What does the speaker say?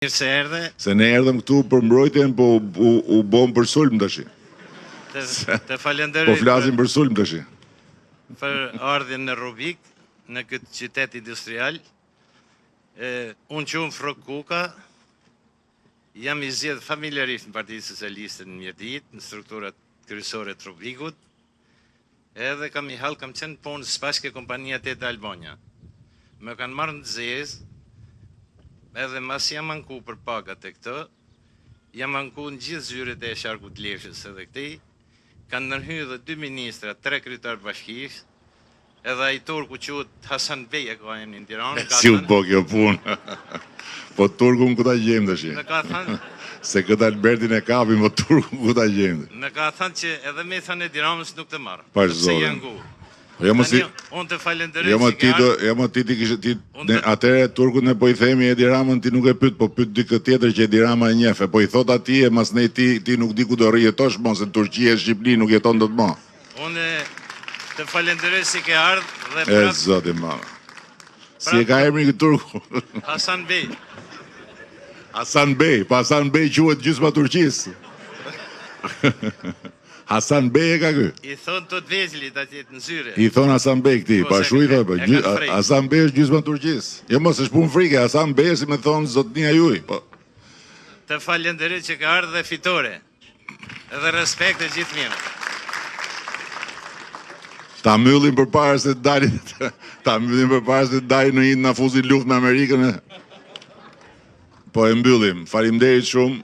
Mirë se erdhe. Se ne erdhëm këtu për mbrojtjen, po u bëm për sulm tash. Të falenderoj. Po flasim për sulm tash. Për ardhjen në Rubik, në këtë qytet industrial. Unë quhem Frok Kuka, jam i zgjedhur familjarisht në Partinë Socialiste në Mjedit, në strukturat kryesore të Rubikut. Edhe kam qenë punë Spashke Kompania 8 Albania. Më kanë marrë në zezë. Edhe mas jam anku për pagat e këtë, jam anku në gjithë zyret e Sharkut Lefshës edhe këti, kanë nërhyrë dhe 2 ministra, 3 kryetar bashkisht, edhe ai turku quhet Hasan Bey e ka emrin në Tiranë. Si u bë kjo punë? Po turkun ku ta gjejmë tash? Më ka thënë se këtë Albertin e kapim, po turkun ku ta gjejmë? Më ka thënë që edhe me thënë e Tiranës nuk të marr. Pa zonë. Unë të falenderoj atëre turkun ne po i themi Edi Ramën, ti nuk e pyet, po pyet dikë tjetër që Edi Rama e njeh, po i thot atij e mas ne ti nuk di ku do rjetosh më, se Turqia e Shqipëri nuk jeton dot më. Unë të falenderoj si ke ardhur dhe prap. E zoti mama. Si e ka emrin ky turku? Hasan Bey. Hasan Bey, pa Hasan Bey quhet gjysma Turqisë. Hasan Bey e ka ky. I thon të vegjlit atje në zyre. I thon Hasan Bey këtij, pa shu i thon, Hasan Bey është gjysma Turqisë. Jo mos është punë frike, Hasan Bey si më thon zotnia juaj, po. Të falenderoj që ka ardhur dhe fitore. Edhe respekt e gjithë mirë. Ta mbyllim përpara se të dalin, në një nafuzin luftë me Amerikën. Po e mbyllim. Faleminderit shumë.